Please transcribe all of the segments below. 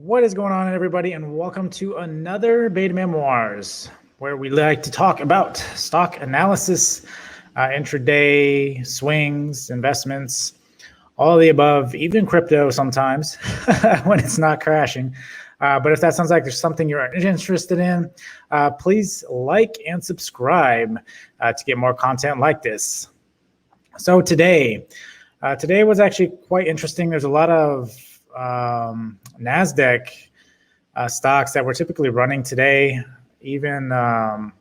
What is going on, everybody, and welcome to another Beta Memoirs, where we like to talk about stock analysis, intraday swings, investments, all of the above, even crypto sometimes when it's not crashing. But if that sounds like there's something you're interested in, please like and subscribe to get more content like this. So today was actually quite interesting. There's a lot of NASDAQ stocks that were typically running today. Even there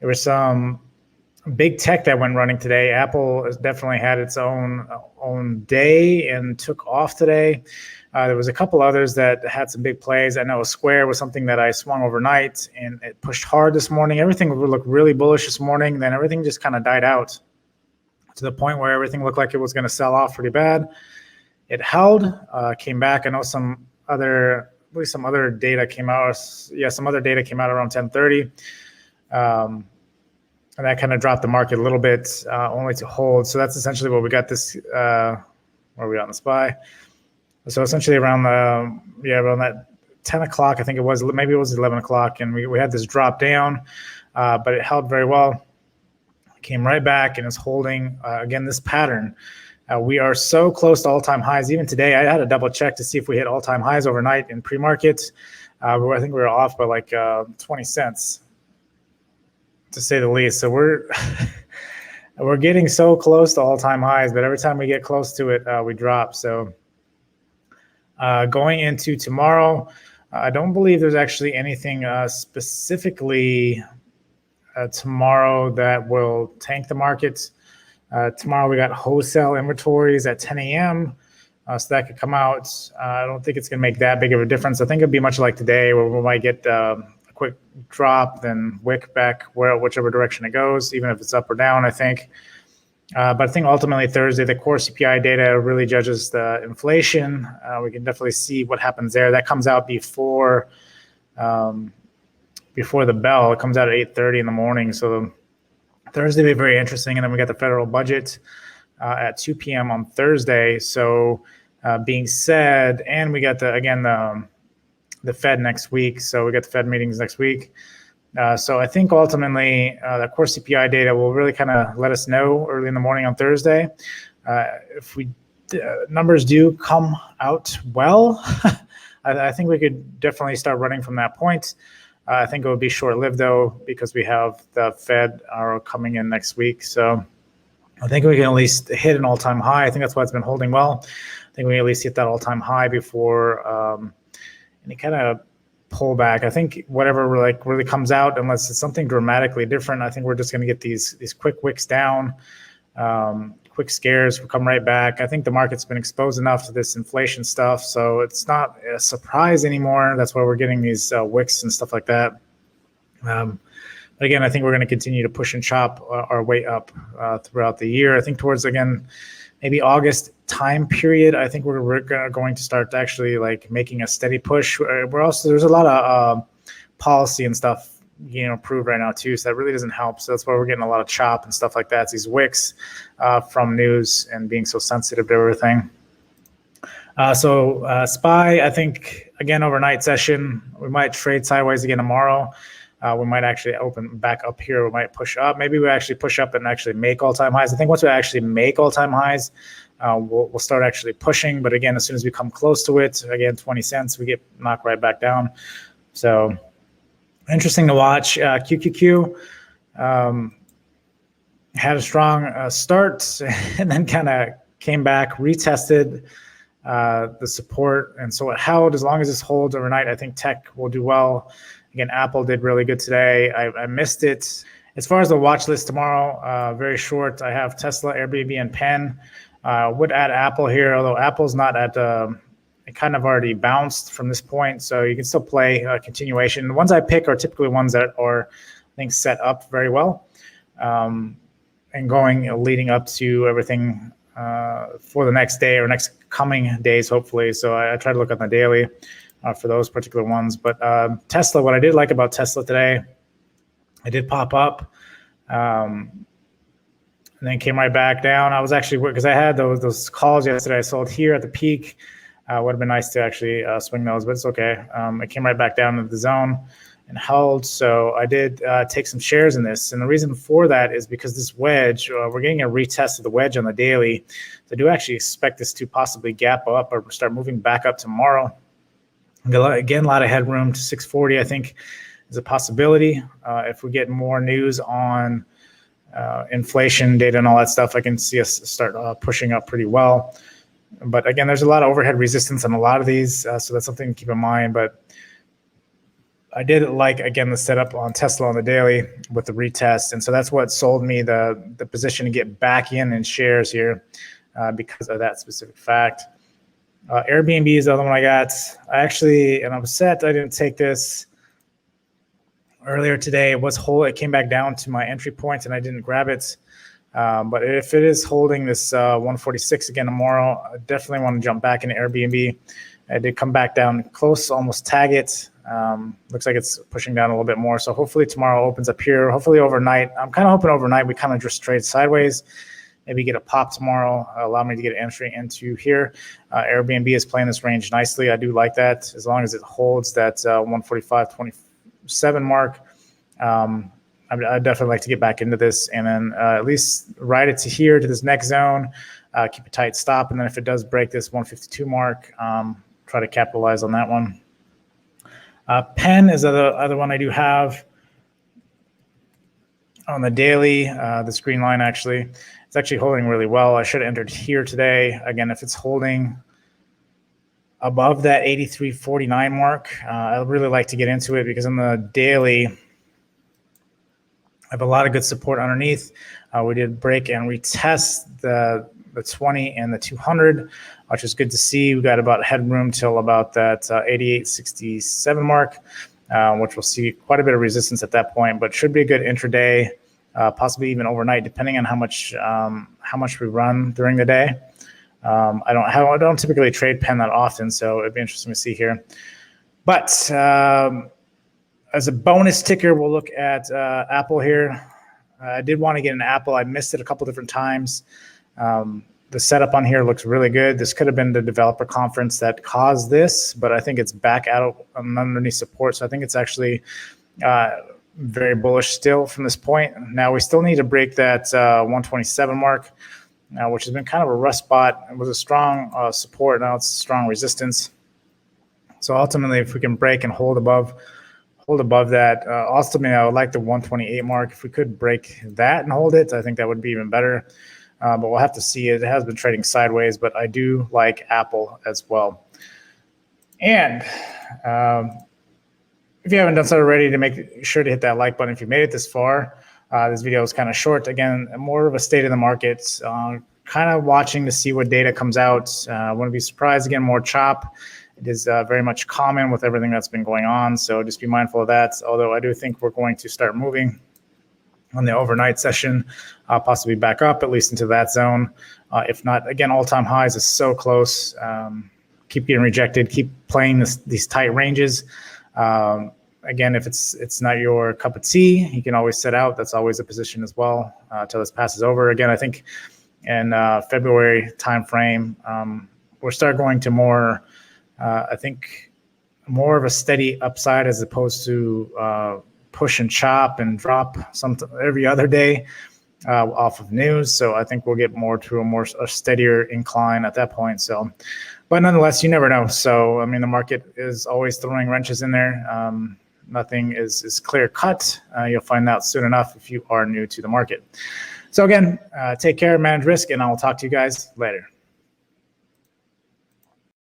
was some big tech that went running today. Apple has definitely had its own day and took off today. There was a couple others that had some big plays. I know Square was something that I swung overnight and it pushed hard this morning. Everything looked really bullish this morning. Then everything just kind of died out to the point where everything looked like it was going to sell off pretty bad. It held, came back. I know some other data came out. Yeah, some other data came out around 10:30. And that kind of dropped the market a little bit, only to hold. So that's essentially what we got this, where are we on the SPY? So essentially around that 10 o'clock, I think it was, maybe it was 11 o'clock, and we had this drop down, but it held very well. It came right back and is holding, again, this pattern. We are so close to all-time highs. Even today, I had to double check to see if we hit all-time highs overnight in pre-market. I think we were off by like 20 cents, to say the least. So we're getting so close to all-time highs, but every time we get close to it, we drop. So going into tomorrow, I don't believe there's actually anything specifically tomorrow that will tank the markets. Tomorrow we got wholesale inventories at 10 a.m. So that could come out. I don't think it's going to make that big of a difference. I think it'd be much like today, where we might get a quick drop, then wick back whichever direction it goes, even if it's up or down, I think. But I think ultimately Thursday, the core CPI data really judges the inflation. We can definitely see what happens there. That comes out before the bell. It comes out at 8:30 in the morning. So Thursday will be very interesting. And then we got the federal budget at 2 p.m. on Thursday. So being said, and we got the Fed next week. So we got the Fed meetings next week. So I think ultimately the core CPI data will really kind of let us know early in the morning on Thursday. If numbers do come out well, I think we could definitely start running from that point. I think it would be short-lived, though, because we have the Fed are coming in next week. So I think we can at least hit an all-time high. I think that's why it's been holding well. I think we can at least hit that all-time high before any kind of pullback. I think whatever really comes out, unless it's something dramatically different, I think we're just going to get these quick wicks down, quick scares will come right back. I think the market's been exposed enough to this inflation stuff, so it's not a surprise anymore. That's why we're getting these wicks and stuff like that. But again, I think we're going to continue to push and chop our way up throughout the year. I think towards, again, maybe August time period, I think we're going to start actually like making a steady push. There's a lot of policy and stuff approved right now too, so that really doesn't help. So that's why we're getting a lot of chop and stuff like that. It's these wicks from news and being so sensitive to everything. So SPY, I think, again, overnight session, we might trade sideways again tomorrow. We might actually open back up here. We might push up. Maybe we actually push up and actually make all-time highs. I think once we actually make all-time highs, we'll start actually pushing. But again, as soon as we come close to it, again, 20 cents, we get knocked right back down. So interesting to watch. QQQ had a strong start and then kind of came back, retested the support. And so it held. As long as this holds overnight, I think tech will do well. Again, Apple did really good today. I missed it. As far as the watch list tomorrow, very short. I have Tesla, Airbnb, and Penn. Would add Apple here, although Apple's not at it kind of already bounced from this point, so you can still play a continuation. The ones I pick are typically ones that are, I think, set up very well and leading up to everything for the next day or next coming days, hopefully. So I try to look at the daily for those particular ones. But Tesla, what I did like about Tesla today, I did pop up and then came right back down. I was actually, because I had those calls yesterday, I sold here at the peak. Would have been nice to actually swing those, but it's okay. It came right back down into the zone and held. So I did take some shares in this. And the reason for that is because this wedge, we're getting a retest of the wedge on the daily. So I do actually expect this to possibly gap up or start moving back up tomorrow. Again, a lot of headroom to 640, I think, is a possibility. If we get more news on inflation data and all that stuff, I can see us start pushing up pretty well. But again, there's a lot of overhead resistance on a lot of these, so that's something to keep in mind. But I did like, again, the setup on Tesla on the daily with the retest. And so that's what sold me the position to get back in shares here because of that specific fact. Airbnb is the other one I got. And I'm upset I didn't take this earlier today. It came back down to my entry point and I didn't grab it. But if it is holding this 146 again tomorrow, I definitely want to jump back into Airbnb. I did come back down close, almost tag it. Looks like it's pushing down a little bit more. So hopefully tomorrow opens up here. Hopefully overnight. I'm kind of hoping overnight we kind of just trade sideways. Maybe get a pop tomorrow, allow me to get an entry into here. Airbnb is playing this range nicely. I do like that as long as it holds that 145.27 mark. I'd definitely like to get back into this and then at least ride it to here to this next zone, keep a tight stop. And then if it does break this 152 mark, try to capitalize on that one. Penn is the other one I do have on the daily, this green line actually. It's actually holding really well. I should have entered here today. Again, if it's holding above that 83.49 mark, I'd really like to get into it because on the daily, I have a lot of good support underneath. We did break and retest the 20 and the 200, which is good to see. We got about headroom till about that 88.67 mark, which we'll see quite a bit of resistance at that point, but should be a good intraday, possibly even overnight, depending on how much we run during the day. I don't typically trade Penn that often, so it'd be interesting to see here. But as a bonus ticker, we'll look at Apple here. I did want to get an Apple. I missed it a couple different times. The setup on here looks really good. This could have been the developer conference that caused this, but I think it's back out underneath support. So I think it's actually very bullish still from this point. Now we still need to break that 127 mark, which has been kind of a rough spot. It was a strong support. Now it's a strong resistance. So ultimately, if we can break and hold above that, ultimately I would like the 128 mark. If we could break that and hold it, I think that would be even better. But we'll have to see. It has been trading sideways, but I do like Apple as well. And if you haven't done so already, to make sure to hit that like button if you made it this far. This video is kind of short. Again, more of a state of the market, kind of watching to see what data comes out. I wouldn't be surprised. Again, more chop. It is very much common with everything that's been going on. So just be mindful of that. Although I do think we're going to start moving on the overnight session, possibly back up at least into that zone. If not, again, all-time highs is so close. Keep getting rejected. Keep playing these tight ranges. Again, if it's not your cup of tea, you can always sit out. That's always a position as well until this passes over. Again, I think in February timeframe, we'll start going to more, I think, more of a steady upside as opposed to push and chop and drop every other day off of news. So I think we'll get more to a steadier incline at that point. So, but nonetheless, you never know. So, I mean, the market is always throwing wrenches in there. Nothing is clear cut. You'll find out soon enough if you are new to the market. So again, take care, manage risk, and I'll talk to you guys later.